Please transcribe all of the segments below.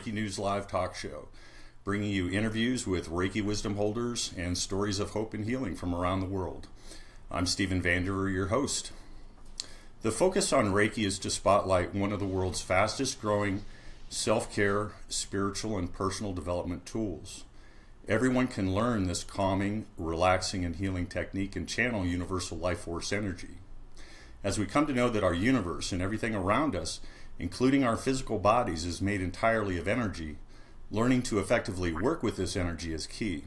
Reiki News Live Talkshow, bringing you interviews with Reiki wisdom holders and stories of hope and healing from around the world. I'm Stephen Vanderer, your host. The focus on Reiki is to spotlight one of the world's fastest growing self-care, spiritual, and personal development tools. Everyone can learn this calming, relaxing, and healing technique and channel universal life force energy. As we come to know that our universe and everything around us, including our physical bodies, is made entirely of energy, learning to effectively work with this energy is key.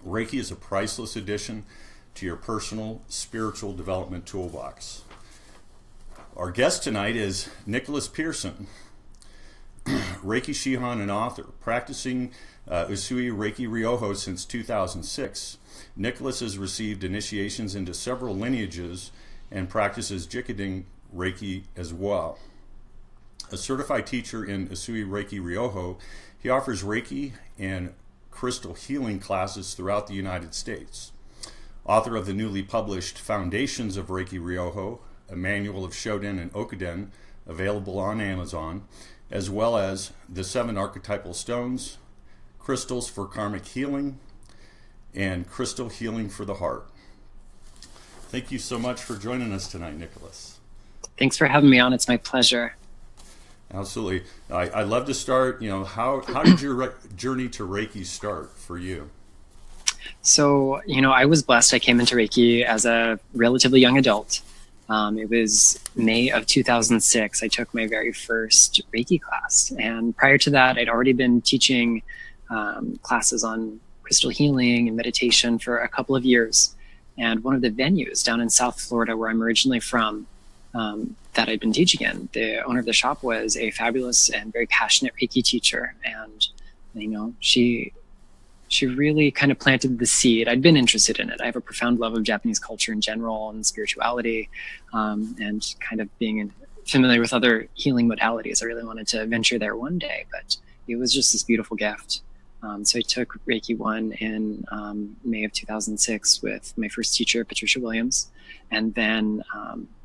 Reiki is a priceless addition to your personal spiritual development toolbox. Our guest tonight is Nicholas Pearson, Reiki Shihan and author, practicing Usui Reiki Ryoho since 2006. Nicholas has received initiations into several lineages and practices Jikiden Reiki as well. A certified teacher in Usui Reiki Ryoho, he offers Reiki and crystal healing classes throughout the United States. Author of the newly published Foundations of Reiki Ryoho, a manual of Shoden and Okuden, available on Amazon, as well as The 7 Archetypal Stones, Crystals for Karmic Healing, and Crystal Healing for the Heart. Thank you so much for joining us tonight, Nicholas. Thanks for having me on. It's my pleasure. Absolutely. I'd love to start, how did your journey to Reiki start for you? So, I was blessed. I came into Reiki as a relatively young adult. It was May of 2006. I took my very first Reiki class. And prior to that, I'd already been teaching classes on crystal healing and meditation for a couple of years. And one of the venues down in South Florida, where I'm originally from, that I'd been teaching in, the owner of the shop was a fabulous and very passionate Reiki teacher. And, she really kind of planted the seed. I'd been interested in it. I have a profound love of Japanese culture in general and spirituality, and kind of being familiar with other healing modalities. I really wanted to venture there one day, but it was just this beautiful gift. So I took Reiki 1 in May of 2006 with my first teacher, Patricia Williams. And then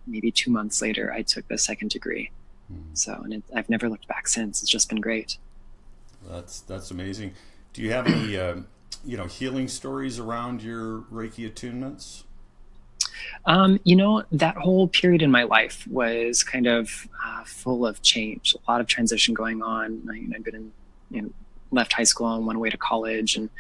maybe 2 months later, I took the second degree. And I've never looked back since. It's just been great. That's amazing. Do you have any, healing stories around your Reiki attunements? That whole period in my life was kind of full of change, a lot of transition going on. I'd been left high school and went away to college, and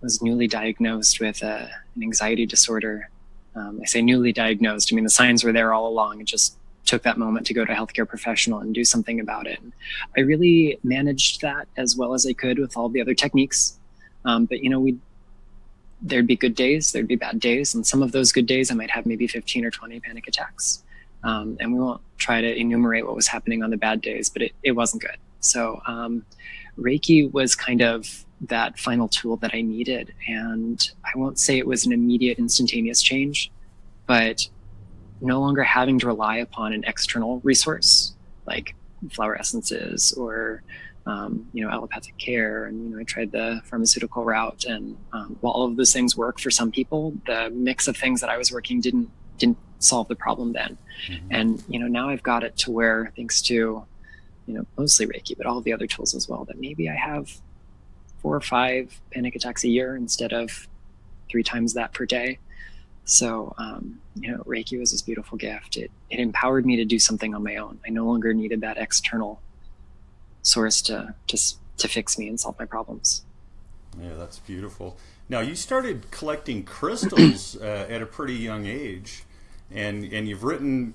was newly diagnosed with an anxiety disorder. I say newly diagnosed. The signs were there all along. It just took that moment to go to a healthcare professional and do something about it. And I really managed that as well as I could with all the other techniques. But there'd be good days, there'd be bad days. And some of those good days, I might have maybe 15 or 20 panic attacks. And we won't try to enumerate what was happening on the bad days, but it wasn't good. So Reiki was kind of that final tool that I needed. And I won't say it was an immediate, instantaneous change, but no longer having to rely upon an external resource like flower essences or, allopathic care. And, I tried the pharmaceutical route, and while all of those things work for some people, the mix of things that I was working didn't solve the problem then. Mm-hmm. And, now I've got it to where, thanks to, mostly Reiki, but all of the other tools as well, that maybe I have 4 or 5 panic attacks a year instead of 3 times that per day. So, Reiki was this beautiful gift. It empowered me to do something on my own. I no longer needed that external source to fix me and solve my problems. Yeah, that's beautiful. Now, you started collecting crystals at a pretty young age, and you've written,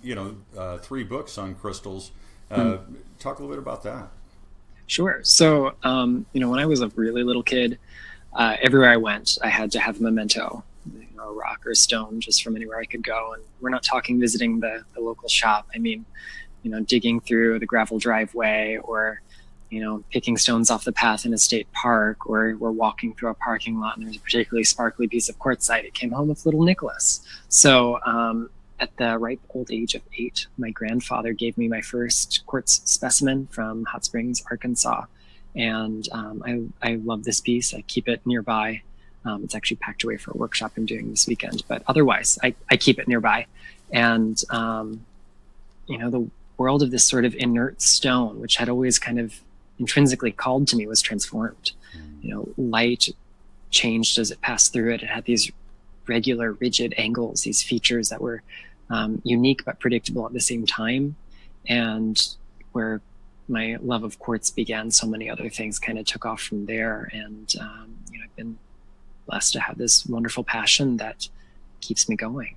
3 books on crystals. Talk a little bit about that. Sure. So, when I was a really little kid, everywhere I went, I had to have a memento, a rock or a stone, just from anywhere I could go. And we're not talking visiting the local shop. Digging through the gravel driveway, or, picking stones off the path in a state park, or we're walking through a parking lot and there's a particularly sparkly piece of quartzite. It came home with little Nicholas. So, at the ripe old age of 8, my grandfather gave me my first quartz specimen from Hot Springs, Arkansas. And I love this piece. I keep it nearby. It's actually packed away for a workshop I'm doing this weekend, but otherwise I keep it nearby. And, the world of this sort of inert stone, which had always kind of intrinsically called to me was transformed. Light changed as it passed through it. It had these regular, rigid angles, these features that were unique but predictable at the same time. And where my love of quartz began, so many other things kind of took off from there. And I've been blessed to have this wonderful passion that keeps me going.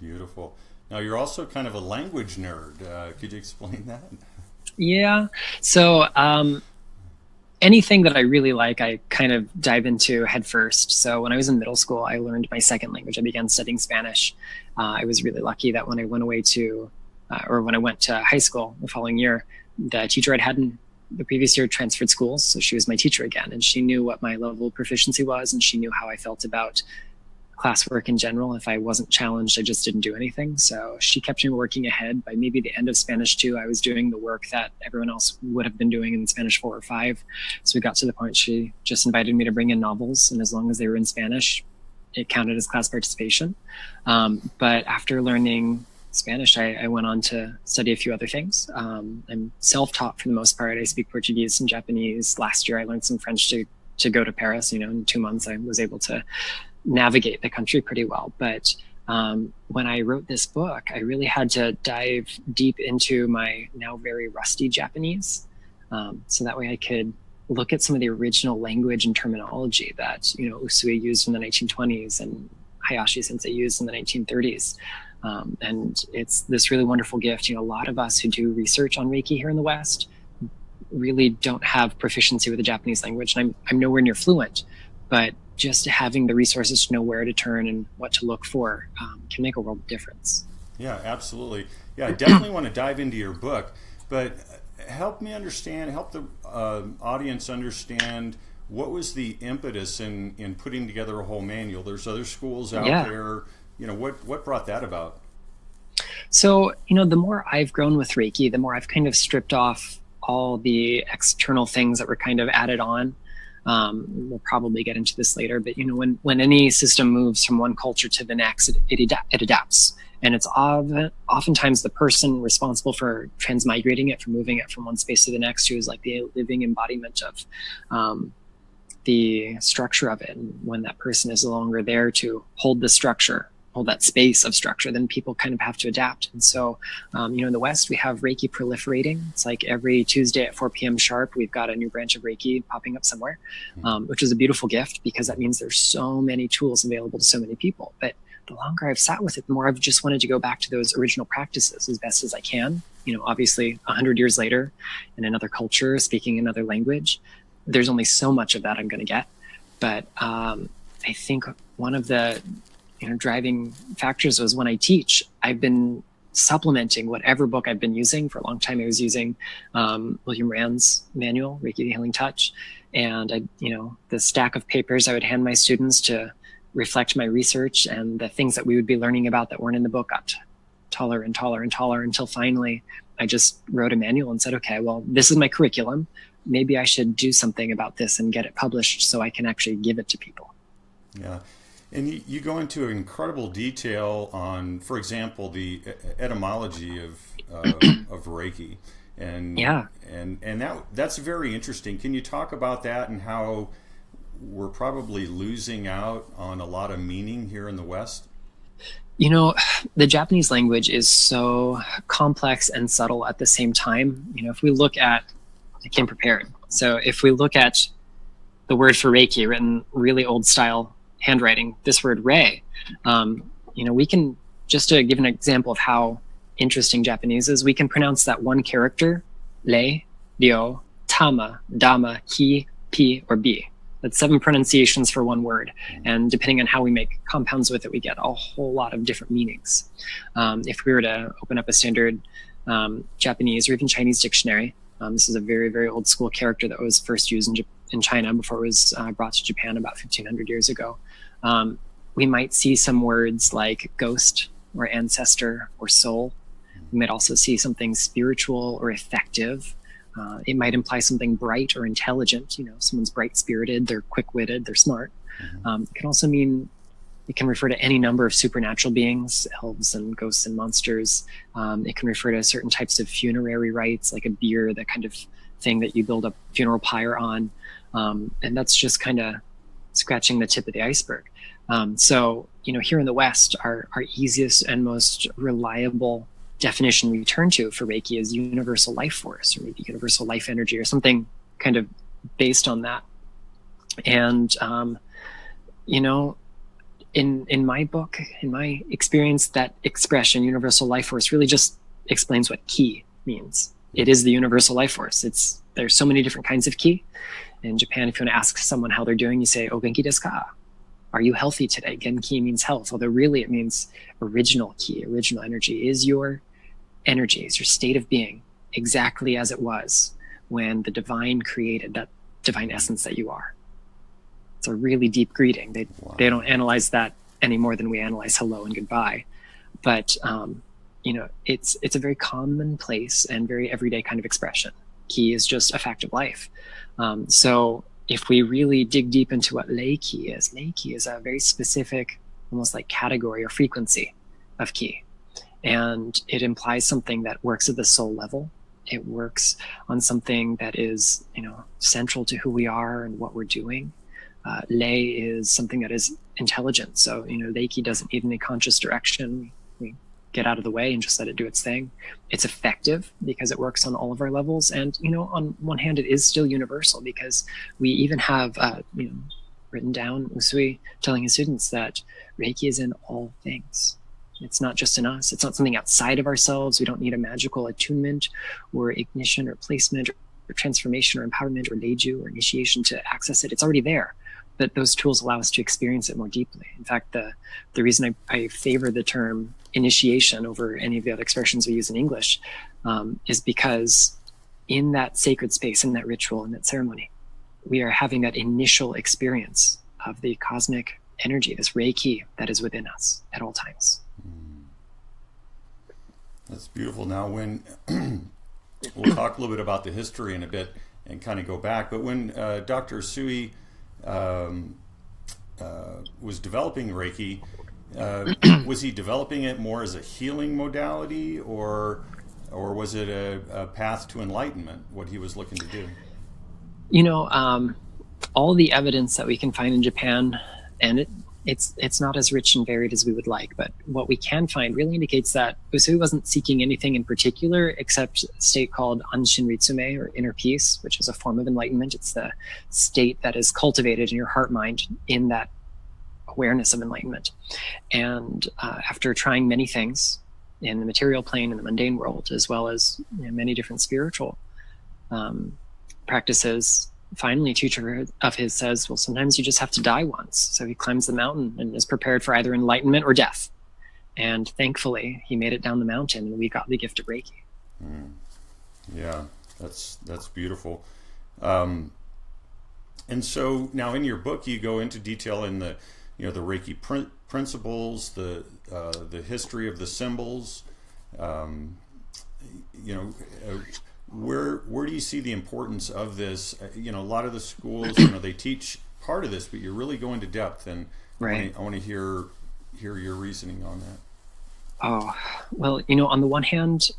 Beautiful. Now, you're also kind of a language nerd. Could you explain that? Yeah. So anything that I really like, I kind of dive into head first. So when I was in middle school, I learned my second language. I began studying Spanish. I was really lucky that when I went when I went to high school the following year, the teacher I'd had in the previous year transferred schools. So she was my teacher again, and she knew what my level of proficiency was, and she knew how I felt about classwork in general. If I wasn't challenged, I just didn't do anything. So she kept me working ahead. By maybe the end of Spanish 2, I was doing the work that everyone else would have been doing in Spanish 4 or 5. So we got to the point she just invited me to bring in novels, and as long as they were in Spanish, it counted as class participation. But after learning Spanish, I went on to study a few other things. I'm self-taught for the most part. I speak Portuguese and Japanese. Last year, I learned some French to go to Paris. In 2 months, I was able to navigate the country pretty well. But when I wrote this book, I really had to dive deep into my now very rusty Japanese. So that way I could look at some of the original language and terminology that, Usui used in the 1920s and Hayashi Sensei used in the 1930s. And it's this really wonderful gift. A lot of us who do research on Reiki here in the West really don't have proficiency with the Japanese language. And I'm nowhere near fluent, but just having the resources to know where to turn and what to look for can make a world of difference. Yeah, absolutely. Yeah, I definitely want to dive into your book, but help the audience understand what was the impetus in putting together a whole manual. There's other schools out there. What brought that about? So, the more I've grown with Reiki, the more I've kind of stripped off all the external things that were kind of added on. We'll probably get into this later, but when any system moves from one culture to the next, it adapts, and it's oftentimes the person responsible for transmigrating it, for moving it from one space to the next, who is like the living embodiment of the structure of it. And when that person is no longer there to hold the structure, hold that space of structure, then people kind of have to adapt. And so, in the West, we have Reiki proliferating. It's like every Tuesday at 4 p.m. sharp, we've got a new branch of Reiki popping up somewhere, which is a beautiful gift because that means there's so many tools available to so many people. But the longer I've sat with it, the more I've just wanted to go back to those original practices as best as I can. Obviously 100 years later in another culture, speaking another language, there's only so much of that I'm going to get. But I think one of the driving factors was when I teach, I've been supplementing whatever book I've been using. For a long time, I was using William Rand's manual, Reiki the Healing Touch. And the stack of papers I would hand my students to reflect my research, and the things that we would be learning about that weren't in the book got taller and taller and taller until finally I just wrote a manual and said, okay, well, this is my curriculum. Maybe I should do something about this and get it published so I can actually give it to people. Yeah. And you go into incredible detail on, for example, the etymology of Reiki, and that's very interesting. Can you talk about that and how we're probably losing out on a lot of meaning here in the West? The Japanese language is so complex and subtle at the same time. If we look at, I came prepared. So if we look at the word for Reiki written really old style handwriting, this word Rei, we can, just to give an example of how interesting Japanese is, we can pronounce that one character, Rei, Ryo, Tama, Dama, Ki, Pi, or Bi. That's 7 pronunciations for one word. And depending on how we make compounds with it, we get a whole lot of different meanings. If we were to open up a standard Japanese or even Chinese dictionary, this is a very, very old school character that was first used in China before it was brought to Japan about 1,500 years ago. We might see some words like ghost or ancestor or soul. We might also see something spiritual or effective. It might imply something bright or intelligent. Someone's bright-spirited, they're quick-witted, they're smart. It can also mean, it can refer to any number of supernatural beings, elves and ghosts and monsters. It can refer to certain types of funerary rites, like a bier that kind of thing that you build a funeral pyre on. And that's just kind of scratching the tip of the iceberg. So, here in the West, our easiest and most reliable definition we turn to for Reiki is universal life force, or maybe universal life energy, or something kind of based on that. And, in my book, in my experience, that expression, universal life force, really just explains what ki means. It is the universal life force. There's so many different kinds of ki. In Japan, if you want to ask someone how they're doing, you say, "O genki desu ka?" Are you healthy today? Genki means health, although really it means original ki, original energy. Is your energy, is your state of being exactly as it was when the divine created that divine essence that you are? It's a really deep greeting. They don't analyze that any more than we analyze hello and goodbye. But, it's a very commonplace and very everyday kind of expression. Ki is just a fact of life. So if we really dig deep into what lei ki is a very specific, almost like category or frequency of ki. And it implies something that works at the soul level. It works on something that is, central to who we are and what we're doing. Lei is something that is intelligent. So, lei ki doesn't need any conscious direction. We get out of the way and just let it do its thing. It's effective because it works on all of our levels. And, on one hand, it is still universal because we even have, written down Usui telling his students that Reiki is in all things. It's not just in us. It's not something outside of ourselves. We don't need a magical attunement or ignition or placement or transformation or empowerment or leiju or initiation to access it. It's already there. But those tools allow us to experience it more deeply. In fact, the reason I favor the term initiation over any of the other expressions we use in English is because in that sacred space, in that ritual, in that ceremony, we are having that initial experience of the cosmic energy, this Reiki that is within us at all times. That's beautiful. Now, when we'll talk a little bit about the history in a bit and kind of go back, but when Dr. Usui was developing Reiki, was he developing it more as a healing modality, or was it a path to enlightenment, what he was looking to do? All the evidence that we can find in Japan, and it's not as rich and varied as we would like, but what we can find really indicates that Usui wasn't seeking anything in particular except a state called Anshin Ritsume, or inner peace, which is a form of enlightenment. It's the state that is cultivated in your heart mind in that awareness of enlightenment. And after trying many things in the material plane, in the mundane world, as well as many different spiritual practices, finally a teacher of his says, well, sometimes you just have to die once. So he climbs the mountain and is prepared for either enlightenment or death. And thankfully, he made it down the mountain, and we got the gift of Reiki. Yeah, that's beautiful. And so now in your book, you go into detail in the the Reiki principles, the history of the symbols. Where do you see the importance of this? A lot of the schools, they teach part of this, but you're really going to depth, and right. I want to hear your reasoning on that. Oh, well, on the one hand,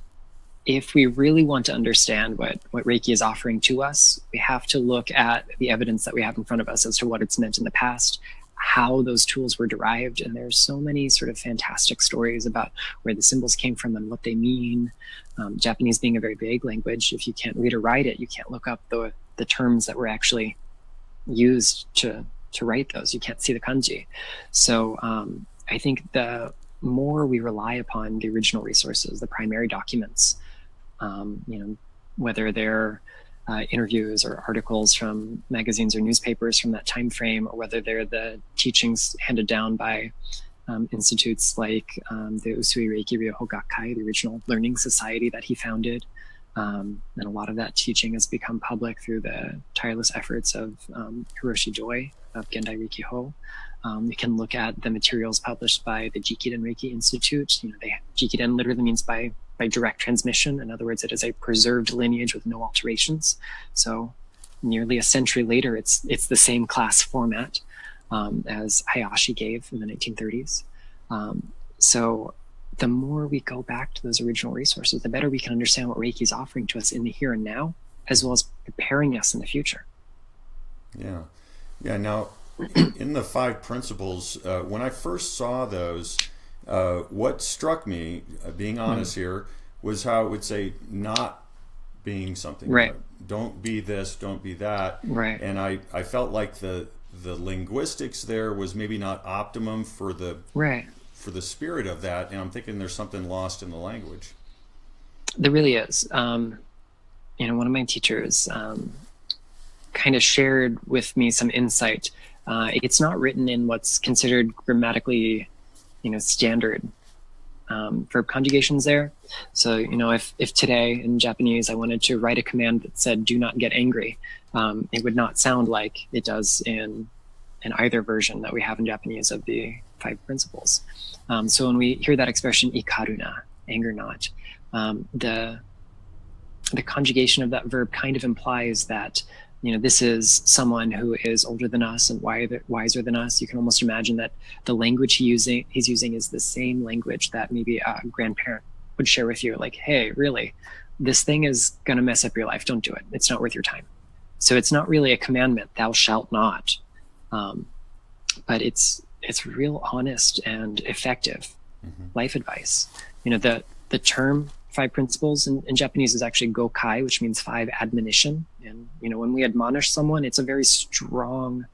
if we really want to understand what Reiki is offering to us, we have to look at the evidence that we have in front of us as to what it's meant in the past, how those tools were derived. And there's so many sort of fantastic stories about where the symbols came from and what they mean. Japanese being a very vague language, if you can't read or write it, you can't look up the terms that were actually used to write those. You can't see the kanji. So I think the more we rely upon the original resources, the primary documents, whether they're interviews or articles from magazines or newspapers from that time frame, or whether they're the teachings handed down by institutes like the Usui Reiki Ryoho Gakkai, the original learning society that he founded. And a lot of that teaching has become public through the tireless efforts of Hiroshi Joy of Gendai Reiki Ho. You can look at the materials published by the Jikiden Reiki Institute. Jikiden literally means by direct transmission. In other words, it is a preserved lineage with no alterations. So nearly a century later, it's the same class format as Hayashi gave in the 1930s. So the more we go back to those original resources, the better we can understand what Reiki is offering to us in the here and now, as well as preparing us in the future. Yeah. Yeah. Now, in the 5 principles, when I first saw those, what struck me, being honest here, was how it would say not being something. Right. Don't be this, don't be that. Right. And I felt like the linguistics there was maybe not optimum for the spirit of that. And I'm thinking there's something lost in the language. There really is. One of my teachers kind of shared with me some insight. It's not written in what's considered grammatically, standard verb conjugations there. So, if today in Japanese I wanted to write a command that said "do not get angry," it would not sound like it does in either version that we have in Japanese of the 5 principles. So when we hear that expression "ikaruna," anger not, the conjugation of that verb kind of implies that this is someone who is older than us and wiser than us. You can almost imagine that the language he's using is the same language that maybe a grandparent would share with you, like, hey, really, this thing is going to mess up your life. Don't do it. It's not worth your time. So it's not really a commandment, thou shalt not. But it's real honest and effective life advice. The term 5 principles in Japanese is actually gokai, which means 5 admonition. And, when we admonish someone, it's a very strong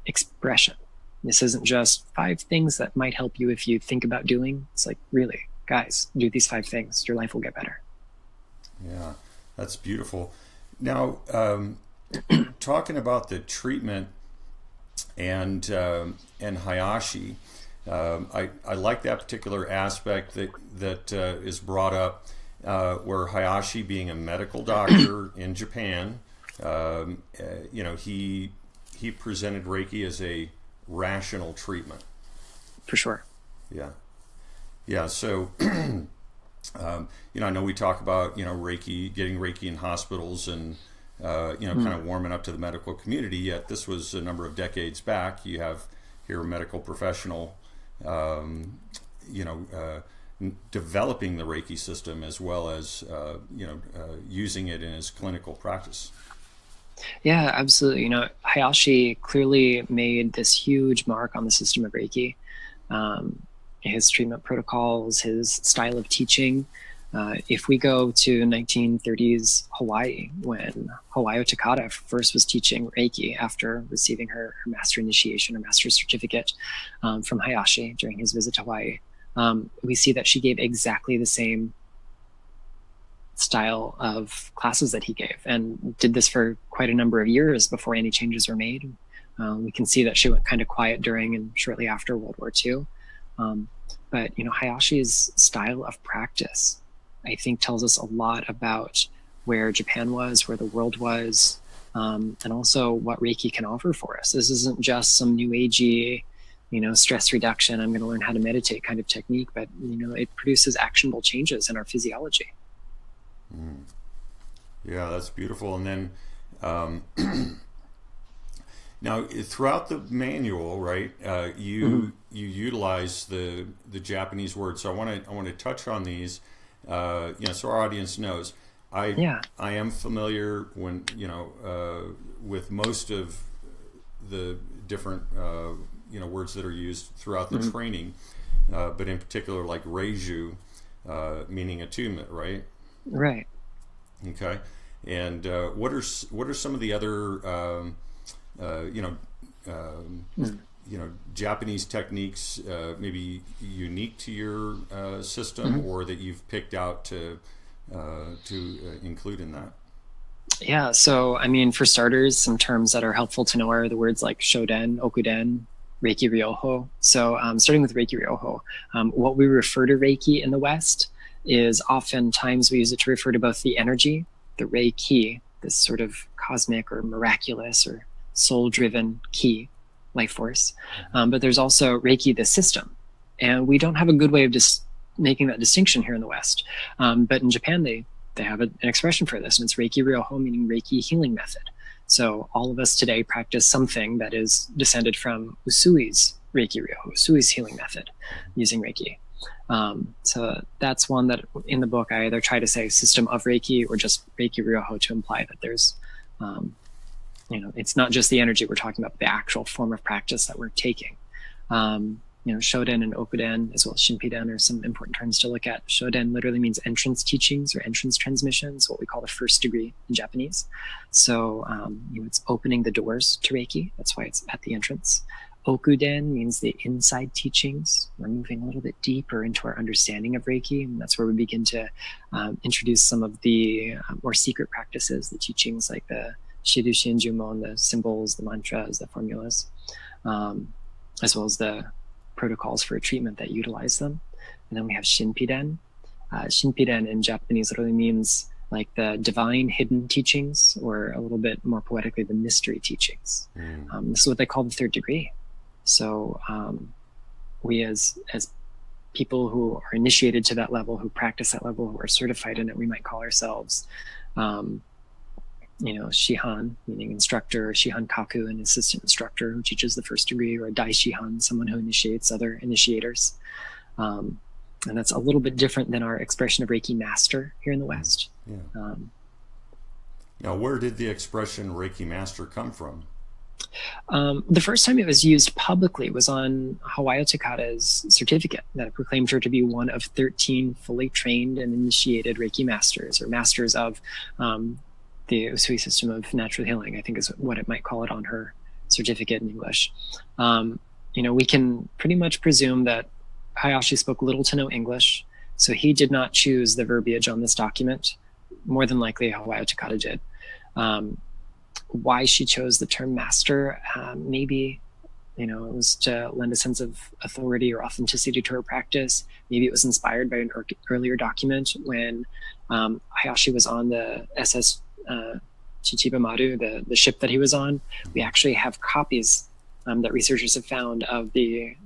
expression. This isn't just 5 things that might help you if you think about doing. It's like, really, guys, do these 5 things. Your life will get better. Yeah, that's beautiful. Now, talking about the treatment and Hayashi, I like that particular aspect that is brought up, where Hayashi, being a medical doctor in Japan, he presented Reiki as a rational treatment. For sure. Yeah. So, I know we talk about Reiki, getting Reiki in hospitals, and kind of warming up to the medical community. Yet this was a number of decades back. You have here a medical professional developing the Reiki system, as well as using it in his clinical practice. Yeah, absolutely. Hayashi clearly made this huge mark on the system of Reiki. His treatment protocols, his style of teaching. If we go to 1930s Hawaii, when Hawayo Takada first was teaching Reiki after receiving her master initiation or master's certificate from Hayashi during his visit to Hawaii, we see that she gave exactly the same style of classes that he gave, and did this for quite a number of years before any changes were made. We can see that she went kind of quiet during and shortly after World War II. But Hayashi's style of practice, I think, tells us a lot about where Japan was, where the world was, and also what Reiki can offer for us. This isn't just some new agey, stress reduction, I'm going to learn how to meditate kind of technique, but it produces actionable changes in our physiology. Yeah, that's beautiful. And then now throughout the manual, right, you utilize the Japanese words. So I want to touch on these. So our audience knows. I am familiar with most of the different words that are used throughout the training, but in particular like reiju, meaning attunement, right? Right. Okay. And what are some of the other Japanese techniques maybe unique to your system, or that you've picked out to include in that? Yeah, so for starters, some terms that are helpful to know are the words like Shoden, Okuden, Reiki Ryoho. So starting with Reiki Ryoho, what we refer to Reiki in the West is oftentimes we use it to refer to both the energy, the Reiki, this sort of cosmic or miraculous or soul-driven ki, life force. But there's also Reiki, the system. And we don't have a good way of making that distinction here in the West. But in Japan, they have an expression for this, and it's Reiki Ryoho, meaning Reiki healing method. So all of us today practice something that is descended from Usui's Reiki Ryoho, Usui's healing method using Reiki. So that's one that in the book I either try to say system of Reiki or just Reiki Ryoho to imply that there's, it's not just the energy we're talking about, but the actual form of practice that we're taking. Shoden and Okuden, as well as Shinpiden, are some important terms to look at. Shoden literally means entrance teachings or entrance transmissions, what we call the first degree in Japanese. So, it's opening the doors to Reiki. That's why it's at the entrance. Okuden means the inside teachings. We're moving a little bit deeper into our understanding of Reiki, and that's where we begin to introduce some of the more secret practices, the teachings like the Shiru Shinjumon, the symbols, the mantras, the formulas, as well as the protocols for treatment that utilize them. And then we have Shinpiden. Shinpiden in Japanese literally means like the divine hidden teachings, or a little bit more poetically, the mystery teachings. This is what they call the third degree. So we as people who are initiated to that level, who practice that level, who are certified in it, we might call ourselves Shihan, meaning instructor, Shihan Kaku, an assistant instructor who teaches the first degree, or a Dai Shihan, someone who initiates other initiators. And that's a little bit different than our expression of Reiki master here in the West. Yeah. Now, where did the expression Reiki master come from? The first time it was used publicly was on Hawayo Takada's certificate that proclaimed her to be one of 13 fully trained and initiated Reiki masters, or masters of the Usui system of natural healing, I think is what it might call it on her certificate in English. We can pretty much presume that Hayashi spoke little to no English, so he did not choose the verbiage on this document. More than likely, Hawayo Takada did. Why she chose the term master, maybe, it was to lend a sense of authority or authenticity to her practice. Maybe it was inspired by an earlier document when Hayashi was on the SS Chichiba Maru, the ship that he was on. We actually have copies that researchers have found of the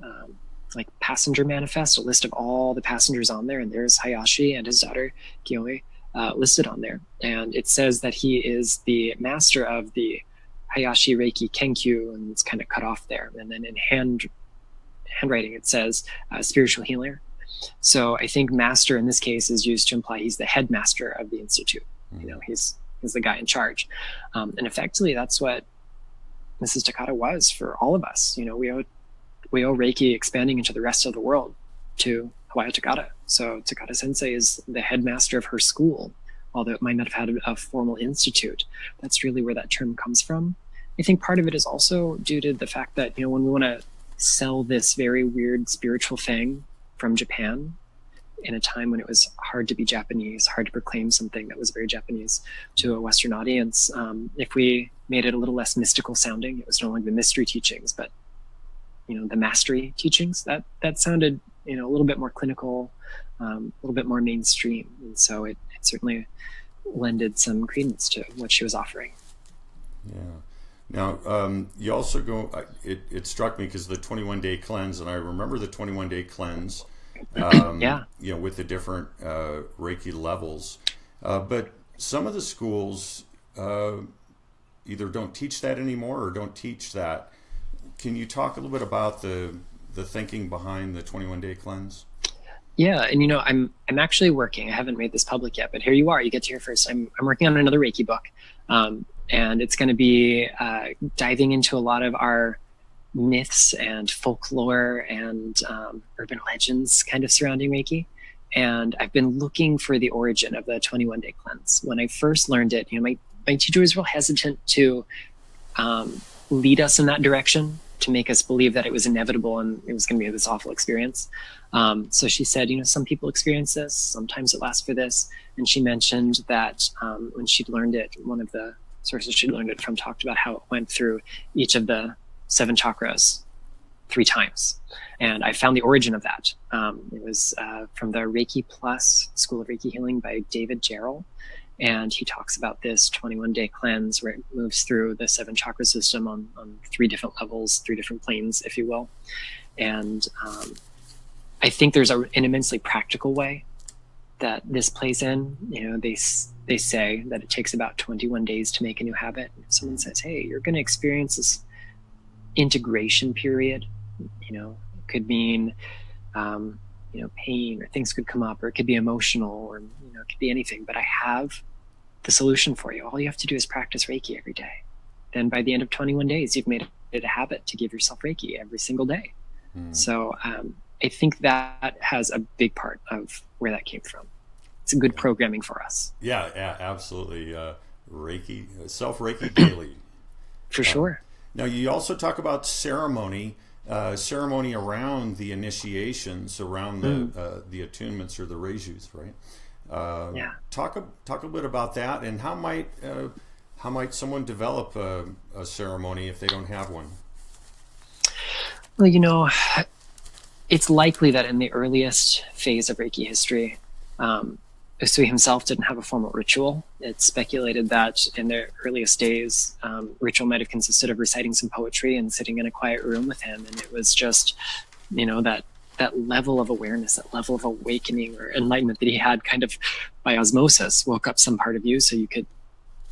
passenger manifest, a list of all the passengers on there, and there's Hayashi and his daughter Kiyomi listed on there. And it says that he is the master of the Hayashi Reiki Kenkyu, and it's kind of cut off there. And then in handwriting it says spiritual healer. So I think master in this case is used to imply he's the headmaster of the institute. He's the guy in charge. And effectively that's what Mrs. Takada was for all of us. We owe Reiki expanding into the rest of the world to Hawayo Takada. So Takada Sensei is the headmaster of her school, although it might not have had a formal institute. That's really where that term comes from. I think part of it is also due to the fact that, when we want to sell this very weird spiritual thing from Japan in a time when it was hard to be Japanese, hard to proclaim something that was very Japanese to a Western audience, if we made it a little less mystical sounding, it was no longer the mystery teachings, but the mastery teachings, that sounded a little bit more clinical, a little bit more mainstream, and so it certainly lended some credence to what she was offering. Yeah. Now, you also go, it struck me because the 21-day cleanse, and I remember the 21-day cleanse, with the different Reiki levels. But some of the schools either don't teach that anymore or don't teach that. Can you talk a little bit about the thinking behind the 21-day cleanse? Yeah, and I'm actually working. I haven't made this public yet, but here you are. You get to hear first. I'm working on another Reiki book, and it's going to be diving into a lot of our myths and folklore and urban legends kind of surrounding Reiki. And I've been looking for the origin of the 21-day cleanse. When I first learned it, my teacher was real hesitant to lead us in that direction, to make us believe that it was inevitable and it was going to be this awful experience. So she said, some people experience this, sometimes it lasts for this. And she mentioned that when she'd learned it, one of the sources she'd learned it from talked about how it went through each of the 7 chakras 3 times. And I found the origin of that. It was from the Reiki Plus School of Reiki Healing by David Jarrell. And he talks about this 21-day cleanse where it moves through the 7 chakra system on 3 different levels, 3 different planes, if you will. And I think there's an immensely practical way that this plays in. They say that it takes about 21 days to make a new habit. If someone says, hey, you're going to experience this integration period, it could mean pain, or things could come up, or it could be emotional, or it could be anything. But I have the solution for you. All you have to do is practice Reiki every day. Then by the end of 21 days, you've made it a habit to give yourself Reiki every single day. So I think that has a big part of where that came from. It's a good programming for us. Yeah, absolutely. Reiki, self-Reiki daily. For sure. Now, you also talk about ceremony around the initiations, around the attunements or the reijus, right? Yeah. Talk a bit about that, and how might someone develop a ceremony if they don't have one? Well, it's likely that in the earliest phase of Reiki history, Usui himself didn't have a formal ritual. It's speculated that in the earliest days, ritual might have consisted of reciting some poetry and sitting in a quiet room with him. And it was just, that level of awareness, that level of awakening or enlightenment that he had kind of by osmosis woke up some part of you so you could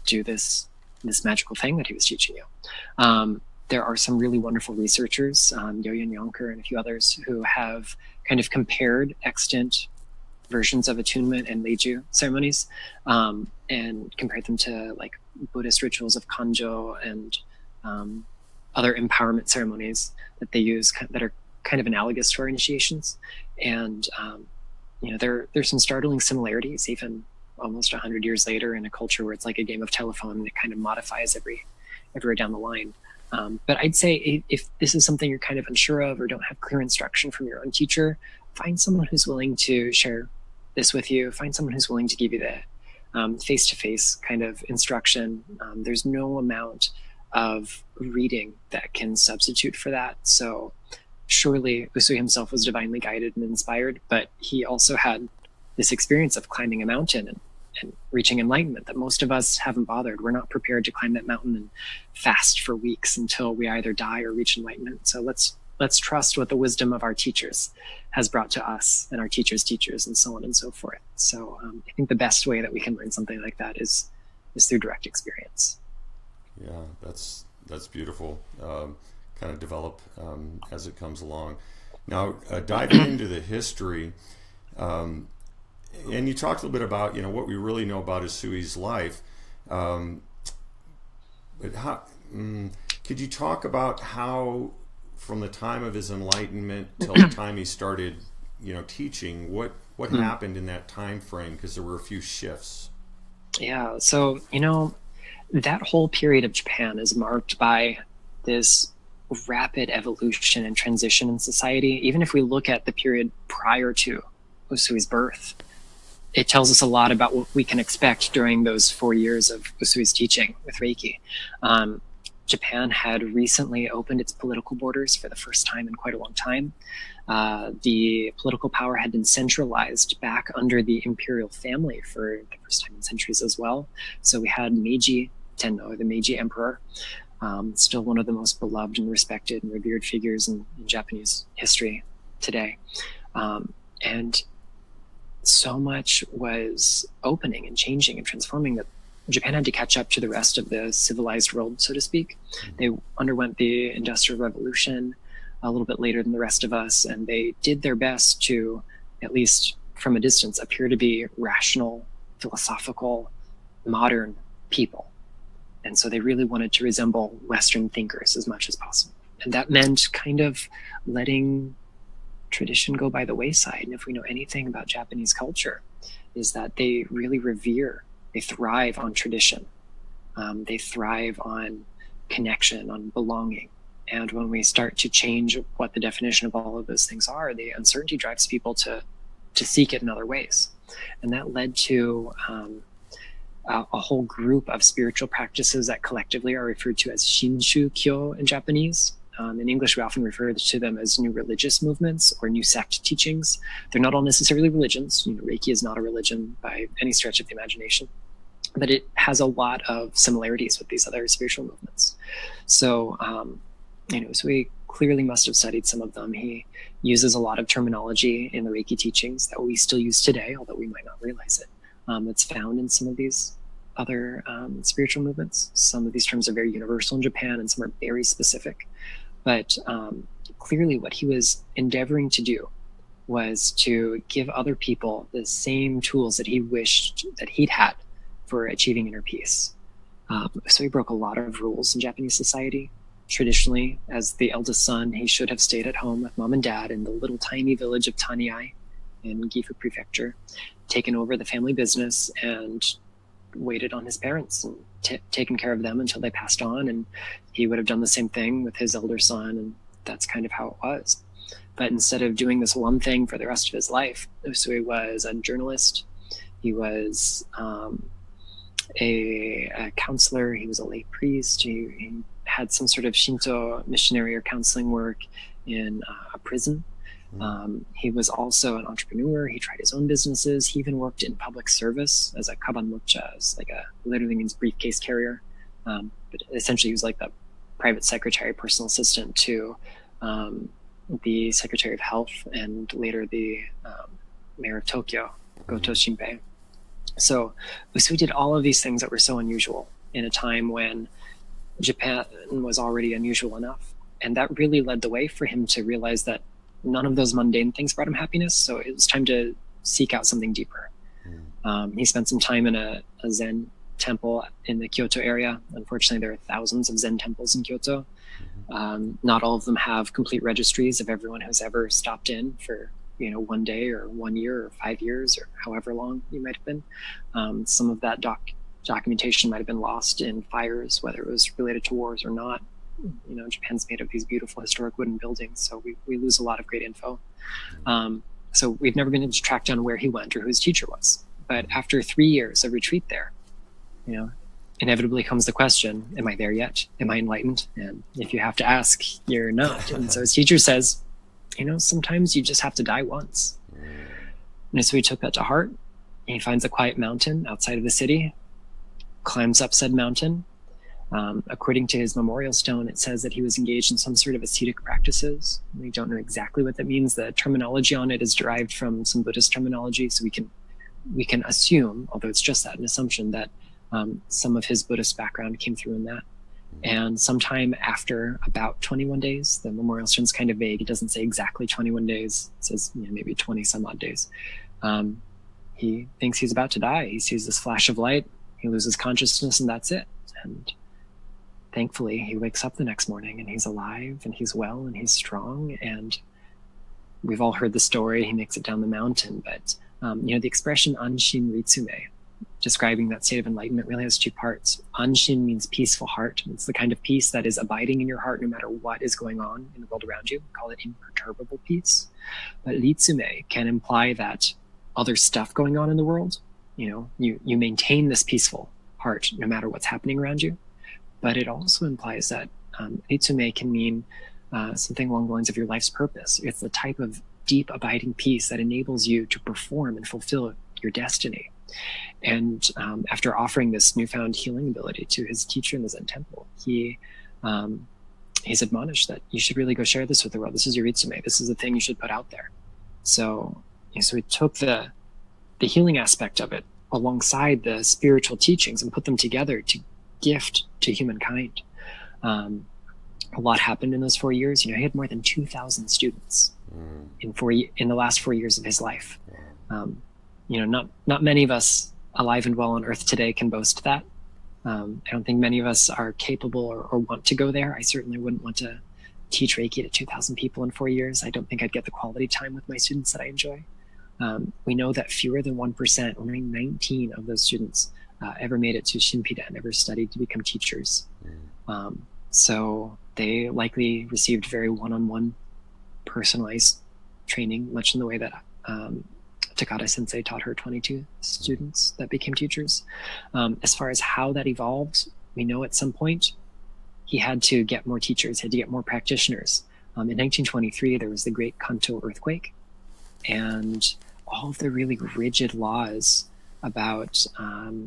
do this magical thing that he was teaching you. There are some really wonderful researchers, Yoyan Yonker and a few others, who have kind of compared extant versions of attunement and leiju ceremonies, and compared them to like Buddhist rituals of kanjo and other empowerment ceremonies that they use that are kind of analogous to our initiations. And there's some startling similarities, even almost 100 years later, in a culture where it's like a game of telephone and it kind of modifies everywhere down the line. But I'd say if this is something you're kind of unsure of or don't have clear instruction from your own teacher, find someone who's willing to share this with you. Find someone who's willing to give you the face-to-face kind of instruction. There's no amount of reading that can substitute for that. So surely Usui himself was divinely guided and inspired, but he also had this experience of climbing a mountain and reaching enlightenment that most of us haven't bothered. We're not prepared to climb that mountain and fast for weeks until we either die or reach enlightenment. So let's trust what the wisdom of our teachers has brought to us, and our teachers' teachers, and so on and so forth. So I think the best way that we can learn something like that is through direct experience. Yeah, that's beautiful. Kind of develop as it comes along. Now, diving into the history, and you talked a little bit about what we really know about Usui's life, but how could you talk about how, from the time of his enlightenment till the time he started, teaching, what happened in that time frame? Because there were a few shifts. Yeah, so that whole period of Japan is marked by this rapid evolution and transition in society. Even if we look at the period prior to Usui's birth, it tells us a lot about what we can expect during those 4 years of Usui's teaching with Reiki. Japan had recently opened its political borders for the first time in quite a long time. The political power had been centralized back under the imperial family for the first time in centuries as well. So we had Meiji Tenno, the Meiji Emperor, still one of the most beloved and respected and revered figures in Japanese history today. And so much was opening and changing and transforming that Japan had to catch up to the rest of the civilized world, so to speak. They underwent the Industrial Revolution a little bit later than the rest of us, and they did their best to, at least from a distance, appear to be rational, philosophical, modern people. And so they really wanted to resemble Western thinkers as much as possible. And that meant kind of letting tradition go by the wayside. And if we know anything about Japanese culture, is that they really revere, they thrive on tradition. They thrive on connection, on belonging. And when we start to change what the definition of all of those things are, the uncertainty drives people to seek it in other ways. And that led to a whole group of spiritual practices that collectively are referred to as Shinshu Kyo in Japanese. In English, we often refer to them as new religious movements or new sect teachings. They're not all necessarily religions. Reiki is not a religion by any stretch of the imagination, but it has a lot of similarities with these other spiritual movements. So, so we clearly must have studied some of them. He uses a lot of terminology in the Reiki teachings that we still use today, although we might not realize it. It's found in some of these other spiritual movements. Some of these terms are very universal in Japan, and some are very specific. But clearly what he was endeavoring to do was to give other people the same tools that he wished that he'd had for achieving inner peace. So he broke a lot of rules in Japanese society. Traditionally, as the eldest son, he should have stayed at home with mom and dad in the little tiny village of Taniai in Gifu Prefecture, taken over the family business and waited on his parents and taken care of them until they passed on. And he would have done the same thing with his elder son, and that's kind of how it was. But instead of doing this one thing for the rest of his life, Usui was a journalist. He was a counselor. He was a lay priest. He had some sort of Shinto missionary or counseling work in a prison. He was also an entrepreneur. He tried his own businesses. He even worked in public service as a kabanmocha, literally means briefcase carrier. But essentially he was like the private secretary, personal assistant to the Secretary of Health and later the mayor of Tokyo, Goto Shinpei. So Usui did all of these things that were so unusual in a time when Japan was already unusual enough. And that really led the way for him to realize that none of those mundane things brought him happiness. So it was time to seek out something deeper. He spent some time in a Zen temple in the Kyoto area. Unfortunately, there are thousands of Zen temples in Kyoto. Not all of them have complete registries of everyone who's ever stopped in for, 1 day or 1 year or 5 years or however long you might have been. Some of that documentation might have been lost in fires, whether it was related to wars or not. Japan's made of these beautiful historic wooden buildings, so we lose a lot of great info. So we've never been able to track down where he went or who his teacher was. But after 3 years of retreat there, inevitably comes the question, am I there yet? Am I enlightened? And if you have to ask, you're not. And so his teacher says, sometimes you just have to die once. And so he took that to heart. He finds a quiet mountain outside of the city, climbs up said mountain. According to his memorial stone, it says that he was engaged in some sort of ascetic practices. We don't know exactly what that means. The terminology on it is derived from some Buddhist terminology, so we can assume, although it's just that, an assumption that some of his Buddhist background came through in that. And sometime after about 21 days, the memorial stone's kind of vague. It doesn't say exactly 21 days. It says maybe 20 some odd days. He thinks he's about to die. He sees this flash of light. He loses consciousness, and that's it. And thankfully, he wakes up the next morning and he's alive and he's well and he's strong. And we've all heard the story. He makes it down the mountain. But, the expression Anshin Ritsume, describing that state of enlightenment, really has two parts. Anshin means peaceful heart. It's the kind of peace that is abiding in your heart no matter what is going on in the world around you. We call it imperturbable peace. But Ritsume can imply that other stuff going on in the world, you maintain this peaceful heart no matter what's happening around you. But it also implies that Ritsume can mean something along the lines of your life's purpose. It's the type of deep, abiding peace that enables you to perform and fulfill your destiny. And after offering this newfound healing ability to his teacher in the Zen temple, he's admonished that you should really go share this with the world. This is your Ritsume. This is the thing you should put out there. So he took the healing aspect of it alongside the spiritual teachings and put them together to gift to humankind. A lot happened in those 4 years. He had more than 2,000 students in the last 4 years of his life. Not many of us alive and well on earth today can boast that. I don't think many of us are capable or want to go there. I certainly wouldn't want to teach Reiki to 2,000 people in 4 years. I don't think I'd get the quality time with my students that I enjoy. We know that fewer than 1%, only 19 of those students ever made it to Shinpiden, ever studied to become teachers. So they likely received very one-on-one personalized training, much in the way that Takada Sensei taught her 22 students that became teachers. As far as how that evolved, we know at some point he had to get more teachers, had to get more practitioners. In 1923, there was the Great Kanto earthquake, and all of the really rigid laws about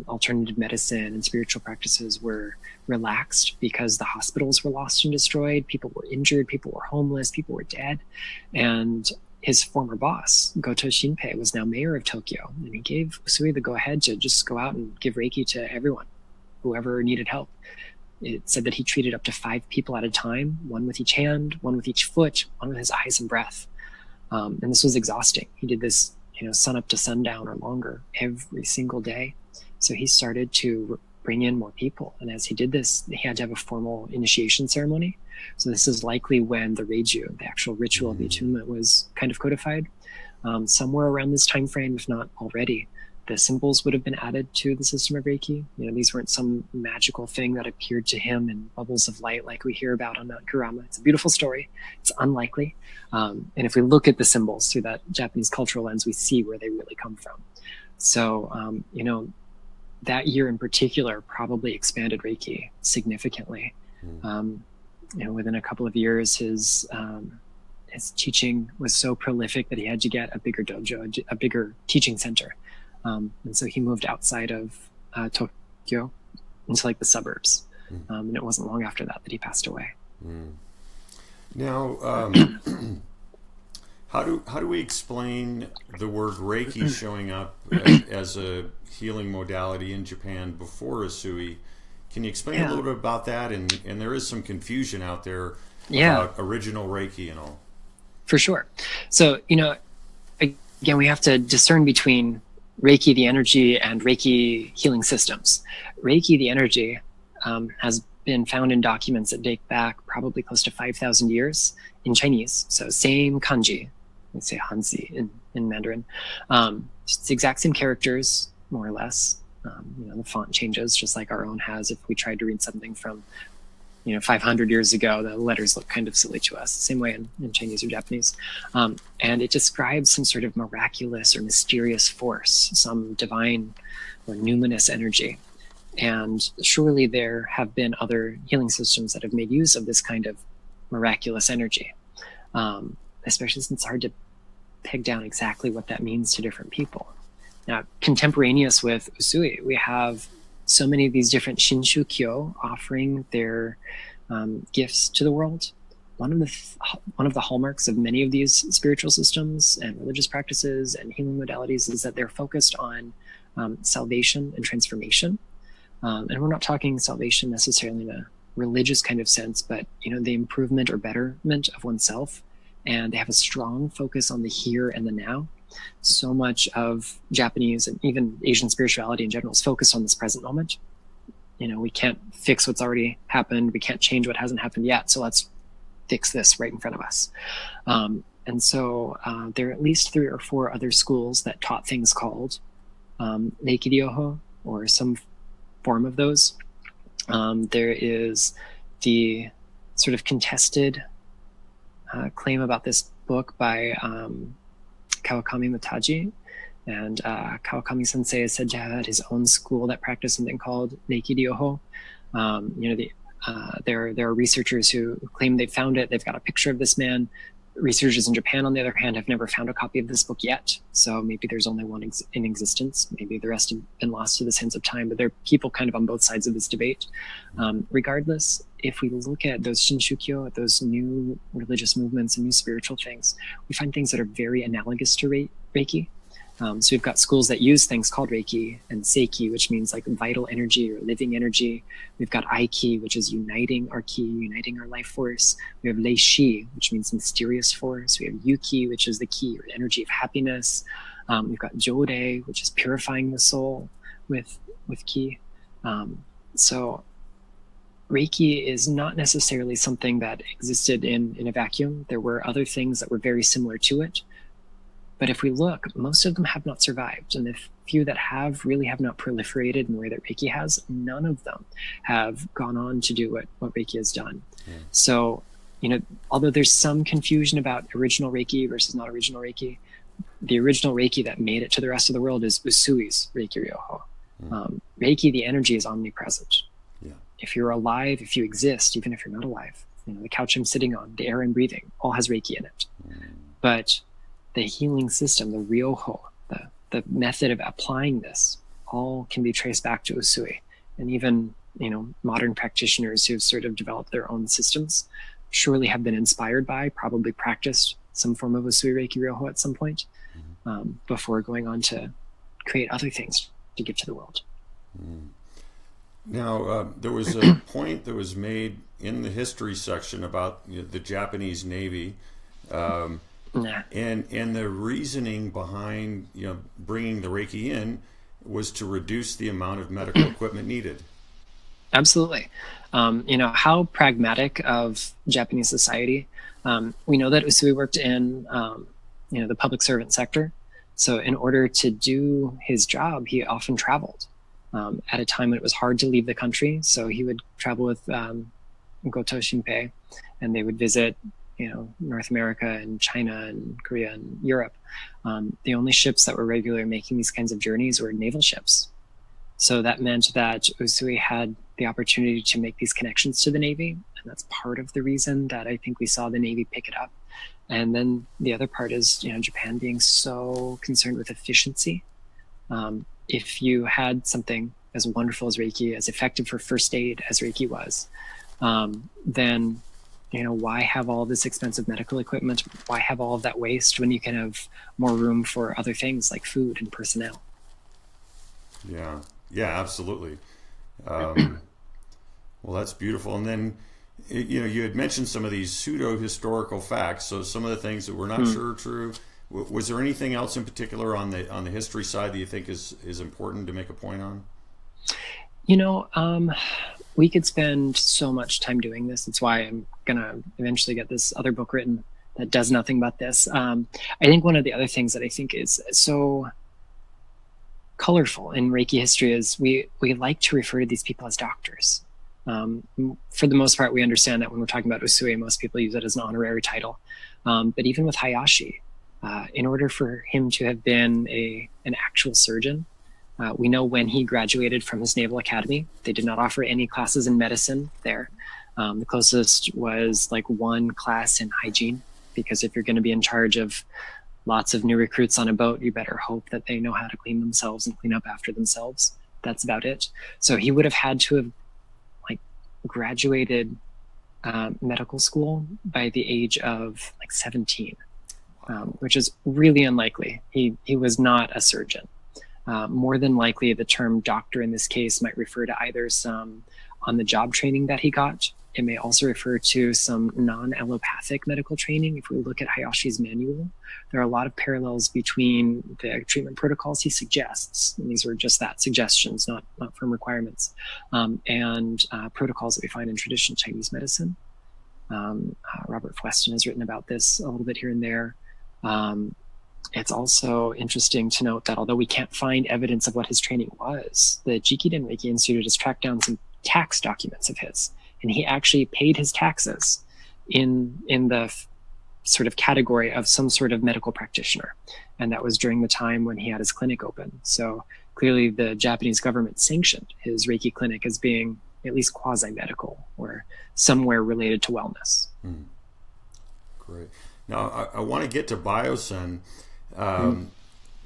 alternative medicine and spiritual practices were relaxed because the hospitals were lost and destroyed. People were injured, people were homeless, people were dead. And his former boss, Goto Shinpei, was now mayor of Tokyo, and he gave Usui the go-ahead to just go out and give Reiki to everyone, whoever needed help. It said that he treated up to 5 people at a time, one with each hand, one with each foot, one with his eyes and breath. And this was exhausting. He did this, sun up to sundown or longer every single day. So he started to bring in more people. And as he did this, he had to have a formal initiation ceremony. So this is likely when the Reiju, the actual ritual of the attunement, was kind of codified. Somewhere around this time frame, if not already, the symbols would have been added to the system of Reiki. These weren't some magical thing that appeared to him in bubbles of light like we hear about on Mount Kurama. It's a beautiful story. It's unlikely. And if we look at the symbols through that Japanese cultural lens, we see where they really come from. So, that year in particular probably expanded Reiki significantly. Within a couple of years, his teaching was so prolific that he had to get a bigger dojo, a bigger teaching center. And so he moved outside of Tokyo into like the suburbs. And it wasn't long after that he passed away. Now, how do we explain the word Reiki showing up as a healing modality in Japan before Usui? Can you explain a little bit about that? And there is some confusion out there about original Reiki and all. For sure. So, again, we have to discern between Reiki, the energy, and Reiki healing systems. Reiki, the energy, has been found in documents that date back probably close to 5,000 years in Chinese. So same kanji, we say Hanzi in Mandarin. It's the exact same characters, more or less. The font changes just like our own has. If we tried to read something from 500 years ago, the letters look kind of silly to us, same way in Chinese or Japanese. And it describes some sort of miraculous or mysterious force, some divine or numinous energy. And surely there have been other healing systems that have made use of this kind of miraculous energy, especially since it's hard to peg down exactly what that means to different people. Now, contemporaneous with Usui, we have so many of these different Shinshukyo offering their gifts to the world. One of the hallmarks of many of these spiritual systems and religious practices and healing modalities is that they're focused on salvation and transformation. And we're not talking salvation necessarily in a religious kind of sense, but the improvement or betterment of oneself. And they have a strong focus on the here and the now. So much of Japanese and even Asian spirituality in general is focused on this present moment. We can't fix what's already happened. We can't change what hasn't happened yet. So let's fix this right in front of us. And so there are at least 3 or 4 other schools that taught things called Reiki Ryoho or some form of those. There is the sort of contested claim about this book by Kawakami Mutaji, and Kawakami Sensei is said to have had his own school that practiced something called Reiki Ryoho. There are researchers who claim they found it. They've got a picture of this man. Researchers in Japan, on the other hand, have never found a copy of this book yet. So maybe there's only one in existence. Maybe the rest have been lost to the sands of time. But there are people kind of on both sides of this debate. Regardless, if we look at those Shinshukyo, at those new religious movements and new spiritual things, we find things that are very analogous to Reiki. So we've got schools that use things called Reiki and Seiki, which means like vital energy or living energy. We've got Aiki, which is uniting our ki, uniting our life force. We have Reishi, which means mysterious force. We have Yuki, which is the ki or energy of happiness. We've got Jodei, which is purifying the soul with ki. So Reiki is not necessarily something that existed in a vacuum. There were other things that were very similar to it. But if we look, most of them have not survived. And the few that have really have not proliferated in the way that Reiki has. None of them have gone on to do what Reiki has done. Yeah. So, although there's some confusion about original Reiki versus not original Reiki, the original Reiki that made it to the rest of the world is Usui's Reiki Ryoho. Reiki, the energy, is omnipresent. Yeah. If you're alive, if you exist, even if you're not alive, the couch I'm sitting on, the air I'm breathing, all has Reiki in it. But the healing system, the Ryoho, the method of applying this, all can be traced back to Usui. And even, modern practitioners who've sort of developed their own systems surely have been inspired by, probably practiced some form of Usui Reiki Ryoho at some point before going on to create other things to give to the world. Now, there was a point that was made in the history section about the Japanese Navy Nah. And the reasoning behind bringing the Reiki in was to reduce the amount of medical equipment needed. Absolutely. How pragmatic of Japanese society. We know that Usui worked in, the public servant sector. So in order to do his job, he often traveled at a time when it was hard to leave the country. So he would travel with Goto Shinpei, and they would visit, North America and China and Korea and Europe. The only ships that were regularly making these kinds of journeys were naval ships. So that meant that Usui had the opportunity to make these connections to the Navy. And that's part of the reason that I think we saw the Navy pick it up. And then the other part is, Japan being so concerned with efficiency. If you had something as wonderful as Reiki, as effective for first aid as Reiki was, then, why have all this expensive medical equipment? Why have all of that waste when you can have more room for other things like food and personnel? Yeah, absolutely. Well, that's beautiful. And then, you had mentioned some of these pseudo-historical facts. So some of the things that we're not sure are true. Was there anything else in particular on the history side that you think is important to make a point on? We could spend so much time doing this. That's why I'm gonna eventually get this other book written that does nothing but this. I think one of the other things that I think is so colorful in Reiki history is we like to refer to these people as doctors. For the most part, we understand that when we're talking about Usui, most people use it as an honorary title. But even with Hayashi, in order for him to have been an actual surgeon, we know when he graduated from his Naval Academy, they did not offer any classes in medicine there. The closest was like one class in hygiene, because if you're going to be in charge of lots of new recruits on a boat, you better hope that they know how to clean themselves and clean up after themselves. That's about it. So he would have had to have graduated medical school by the age of 17, which is really unlikely. He was not a surgeon. More than likely, the term doctor in this case might refer to either some on-the-job training that he got. It may also refer to some non-allopathic medical training. If we look at Hayashi's manual, there are a lot of parallels between the treatment protocols he suggests, and these are just that, suggestions, not firm requirements, and protocols that we find in traditional Chinese medicine. Robert Weston has written about this a little bit here and there. It's also interesting to note that although we can't find evidence of what his training was, the Jikiden Reiki Institute has tracked down some tax documents of his, and he actually paid his taxes in the sort of category of some sort of medical practitioner. And that was during the time when he had his clinic open. So clearly the Japanese government sanctioned his Reiki clinic as being at least quasi-medical or somewhere related to wellness. Great. Now I want to get to Biosen,